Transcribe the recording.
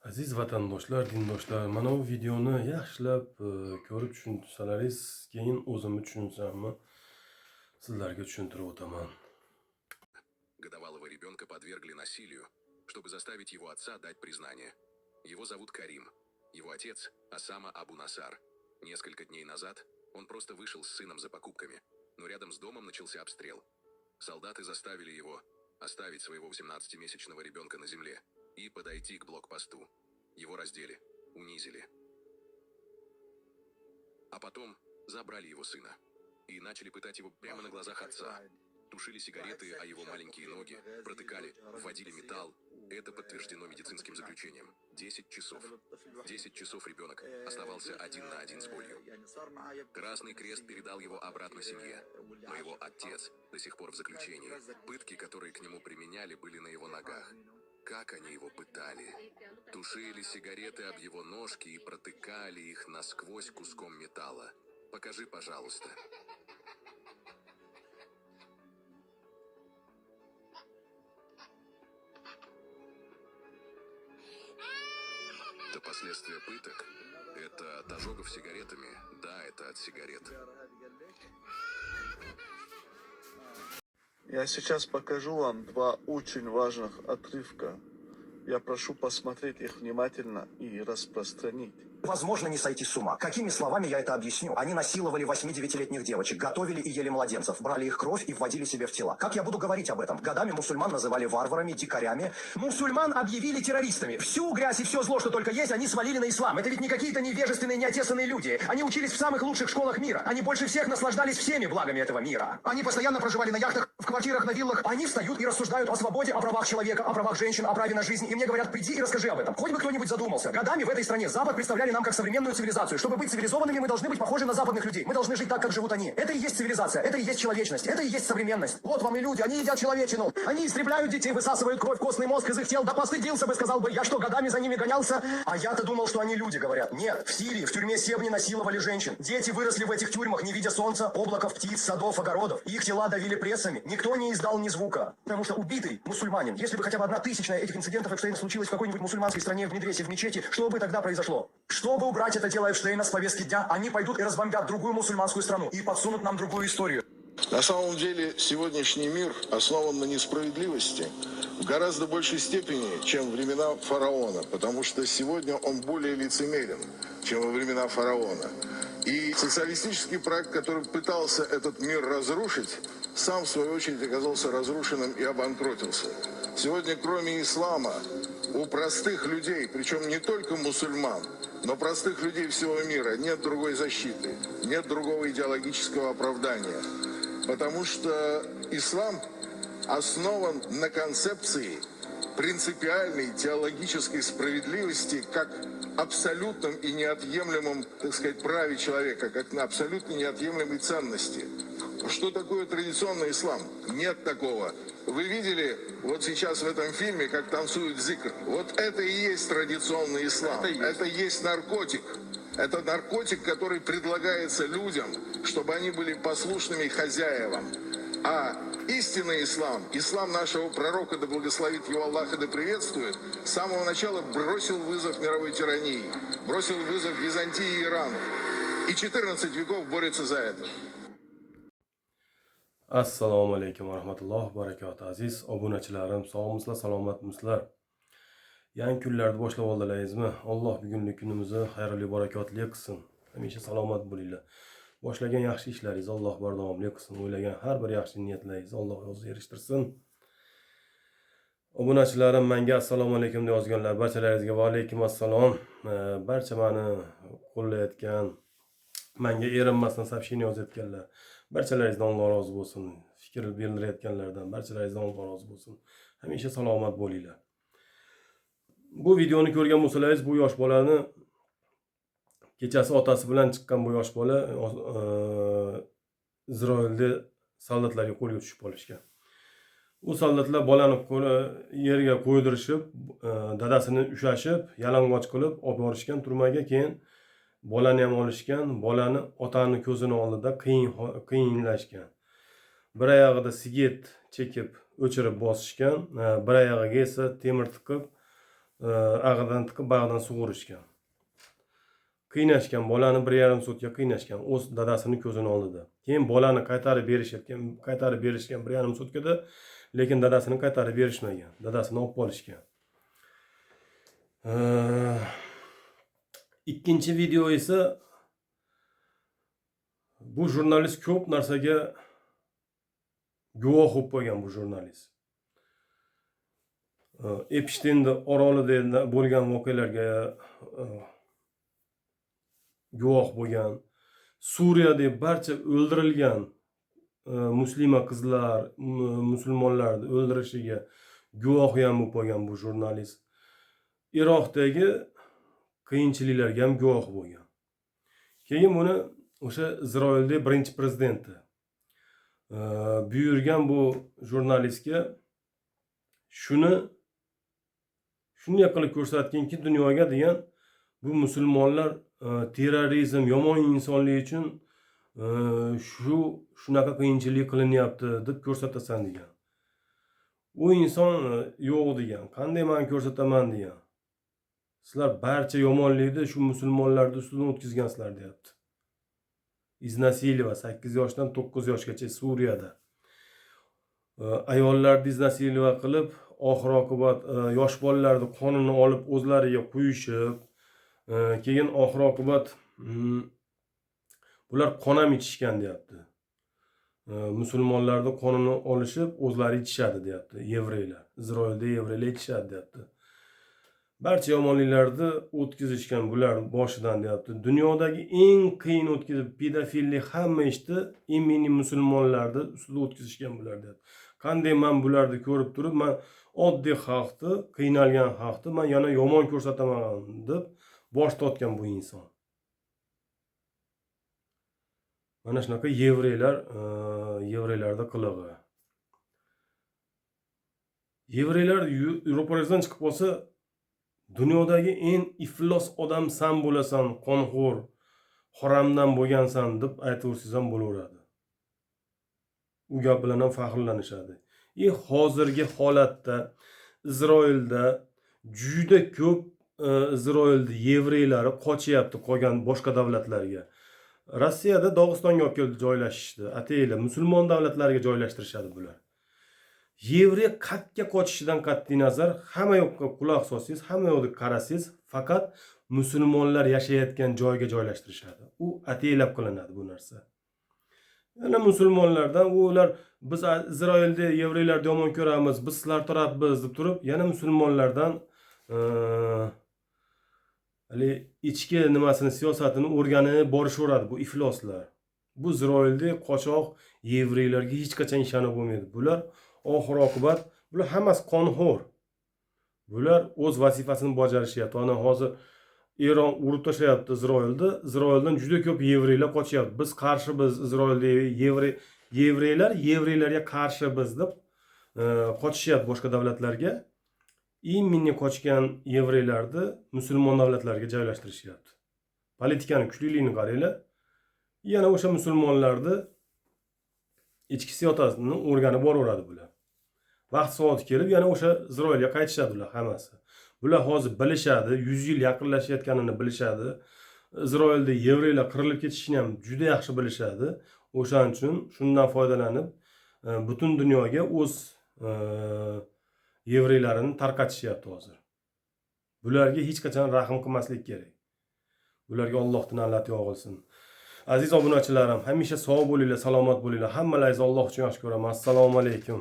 Aziz vatandoshlar, dindoshlar, mana bu videoni yaxshilab ko'rib tushunsalaringiz, keyin o'zimni tushunsammi, sizlarga tushuntirib o'taman. Годовалого ребенка подвергли насилию, чтобы заставить его отца дать признание. Его зовут Карим. Его отец – Осама Абу-Насар. Несколько дней назад он просто вышел с сыном за покупками, но рядом с домом начался обстрел. Солдаты заставили его оставить своего 18-месячного ребенка на земле и подойти к блокпосту. Его раздели, унизили. А потом забрали его сына и начали пытать его прямо на глазах отца. Тушили сигареты о его маленькие ноги, протыкали, вводили металл. Это подтверждено медицинским заключением. 10 часов. 10 часов ребенок оставался один на один с болью. Красный Крест передал его обратно семье, но его отец до сих пор в заключении. Пытки, которые к нему применяли, были на его ногах. Как они его пытали? Тушили сигареты об его ножки и протыкали их насквозь куском металла. Покажи, пожалуйста. Это последствия пыток? Это от ожогов сигаретами? Да, это от сигарет. Я сейчас покажу вам два очень важных отрывка. Я прошу посмотреть их внимательно и распространить. Возможно не сойти с ума. Какими словами я это объясню? Они насиловали 8-9-летних девочек, готовили и ели младенцев, брали их кровь и вводили себе в тела. Как я буду говорить об этом? Годами мусульман называли варварами, дикарями. Мусульман объявили террористами. Всю грязь и все зло, что только есть, они свалили на ислам. Это ведь не какие-то невежественные, неотесанные люди. Они учились в самых лучших школах мира. Они больше всех наслаждались всеми благами этого мира. Они постоянно проживали на яхтах, в квартирах, на виллах. Они встают и рассуждают о свободе, о правах человека, о правах женщин, о праве на жизнь. И мне говорят, приди и расскажи об этом. Хоть бы кто-нибудь задумался. Годами в этой стране Запад представляли нам как современную цивилизацию. Чтобы быть цивилизованными, мы должны быть похожи на западных людей. Мы должны жить так, как живут они. Это и есть цивилизация, это и есть человечность, это и есть современность. Вот вам и люди, они едят человечину. Они истребляют детей, высасывают кровь, костный мозг из их тел. Да постыдился бы, сказал бы, я что, годами за ними гонялся? А я-то думал, что они люди, говорят. Нет, в Сирии, в тюрьме Себни насиловали женщин. Дети выросли в этих тюрьмах, не видя солнца, облаков, птиц, садов, огородов. Их тела давили прессами. Никто не издал ни звука. Потому что убитый мусульманин, если бы хотя бы 1/1000 этих инцидентов Эпштейна случилось в какой-нибудь мусульманской стране, в медресе, в мечети, что бы тогда произошло? Чтобы убрать это дело Эпштейна с повестки дня, они пойдут и разбомбят другую мусульманскую страну и подсунут нам другую историю. На самом деле, сегодняшний мир основан на несправедливости в гораздо большей степени, чем времена фараона, потому что сегодня он более лицемерен, чем во времена фараона. И социалистический проект, который пытался этот мир разрушить, сам, в свою очередь, оказался разрушенным и обанкротился. Сегодня, кроме ислама, у простых людей, причем не только мусульман, но простых людей всего мира, нет другой защиты, нет другого идеологического оправдания. Потому что ислам основан на концепции принципиальной теологической справедливости как абсолютном и неотъемлемом, так сказать, праве человека, как на абсолютно неотъемлемой ценности. Что такое традиционный ислам? Нет такого. Вы видели вот сейчас в этом фильме, как танцуют зикр? Вот это и есть традиционный ислам. Это есть наркотик. Это наркотик, который предлагается людям, чтобы они были послушными хозяевам. А истинный ислам, ислам нашего пророка, да благословит его Аллах и да приветствует, с самого начала бросил вызов мировой тирании, бросил вызов Византии и Ирану. И 14 веков борется за это. Assalomu alaykum va rahmatullohi va barakatuh. Aziz obunachilarim, sog'misizlar, salomatmisizlar? Yangi kunlarni boshlab oldingizmi? Alloh bugungi kunimizni xayrli, barakotli qilsin. Hamisha salomat bo'linglar. Boshlagan yaxshi ishlaringizni Alloh bardavomli qilsin. O'ylagan har bir yaxshi niyatlaringizni Alloh o'zi erishtirsin. Obunachilarim, menga assalomu alaykum deb yozganlar, barchalaringizga va alaykum assalom. Barcha meni qo'llayotgan, menga erinmasdan soобщение yozayotganlar, barchalaringizdan Alloh rozi bo'lsin. Fikr bildirayotganlardan barchalaringizdan Alloh rozi bo'lsin. Hamisha salomat bo'linglar. Bu videoni ko'rgan bo'lsangiz, bu yosh bolani kechasi otasi bilan chiqqan bu yosh bola Isroilda soldatlarga qo'lga tushib qolishgan. U soldatlar bolani yerga qo'ydirishib, dadasini ushashib, yalang'och qilib olib borishgan turmaga, keyin bolani ham olishgan, bolani otani ko'zini oldida qiyinlashgan. Bir oyog'ida sigaret chekib o'chirib bosishgan, bir oyog'iga esa temir tiqib ag'idan tiqib bag'idan sug'urishgan. Qiynashgan, bolani 1,5 sutka qiynashgan o'z dadasini ko'zini oldida. Keyin bolani qaytarib berishgan 1,5 sutkada, lekin dadasini qaytarib berishmagan. Dadasini olib qolishgan. Ikkinchi video esa bu jurnalist ko'p narsaga guvoh bo'lib qolgan bu jurnalist. Epshtaynda orolida bo'lgan voqealarga guvoh bo'lgan. Suriyada barcha o'ldirilgan muslima qizlar, musulmonlarni o'ldirishiga guvoh ham bo'lib qolgan bu jurnalist. Iroqdagi qiyinchiliklarga ham guvoh bo'lgan. Keyin buni o'sha Isroilda birinchi prezidenti buyurgan bu jurnalistga shunday qilib ko'rsatganki, dunyoga degan bu musulmonlar terrorizm, yomon insonlik uchun shunaqa qiyinchilik qilinyapti deb ko'rsatasan degan. U inson yo'q degan. Qanday men ko'rsataman degan. Sizlar barcha yomonlikni shu musulmonlarning ustidan o'tkazgansizlar deyapti. Iznasiliva 8 yoshdan 9 yoshgacha Suriyada. Ayollarni iznasiliva qilib, oxir-oqibat yosh bolalarni qonini olib o'zlariga quyishib, keyin oxir-oqibat bular qon ham ichishgan deyapti. Musulmonlarni qonini olishib, o'zlari ichishadi deyapti, yevreylar. Isroilda yevreylar ichishadi deyapti. Barcha yomonliklarni o'tkazishgan bular boshidan deyapti. Dunyodagi eng qiyin o'tkazib, pedofillik hamma ishni imini musulmonlarni ustida o'tkazishgan bular deyapti. Qanday men bularni ko'rib turib, men oddiy xalqni, qiynalgan xalqni men yana yomon ko'rsataman deb bosh tortgan bu inson. Mana shunaqa yevreylarda qilig'i. Yevreylar Yevropadan chiqib qolsa, dunyodagi eng iflos odam sen bo'lasan, qonxo'r, haramdan bo'lgansan deb aytuvsiz ham bo'laveradi. U gap bilan ham faxrlanishadi. Hozirgi holatda Isroilda juda ko'p Isroilda yevreylari qochyapti qolgan boshqa davlatlarga. Rossiyada Dog'istonga olib kelib joylashishdi. Ataylar musulmon davlatlarga joylashtirishadi bular. Yevrey qayerga qochishidan qat'iy nazar hamma yoqqa quloq solsangiz, hamma yoqqa qarasangiz, faqat musulmonlar yashayotgan joyga joylashtirishadi. U ataylab qilinadi bu narsa. Yana musulmonlardan ular biz Isroilda yevreylarni yomon ko'ramiz, biz sizlar tarafimiz deb turib, yana musulmonlardan ichki nimasini, siyosatini o'rganib borishaveradi bu ifloslar. Bu Isroilda qochoq yevreylarga hech qachon ishonib bo'lmaydi. Bular oxir-oqibat bular hammasi qonxo'r. Bular o'z vazifasini bajarishyapti. Ana hozir Eron urib tashlayapti Isroilda. Isroildan juda ko'p yevreylar qochyapti. Biz qarshimiz Isroilda yevreylarga qarshi biz deb qochishyapti boshqa davlatlarga. Minni qochgan yevreylarni musulmon davlatlarga joylashtirishyapti. Politikani kuchliligini qaranglar. Yana o'sha musulmonlarni ichki siyosatini o'rganib boraveradi bular. Vaqt soati kelib yana o'sha Isroilga qaytishadi ular hammasi. Bular hozir bilishadi, 100 yil yaqinlashayotganini bilishadi. Isroilda yevreylar qirilib ketishini ham juda yaxshi bilishadi. O'shaning uchun shundan foydalanib butun dunyoga o'z yevreylarini tarqatishyapti hozir. Bularga hech qachon rahm qilmaslik kerak. Bularga Allohdan la'nat yog'ilsin. Aziz obunachilarim, hamisha sog' bo'linglar, salomat bo'linglar. Hammalaringizni Alloh uchun yaxshi ko'raman. Assalomu alaykum.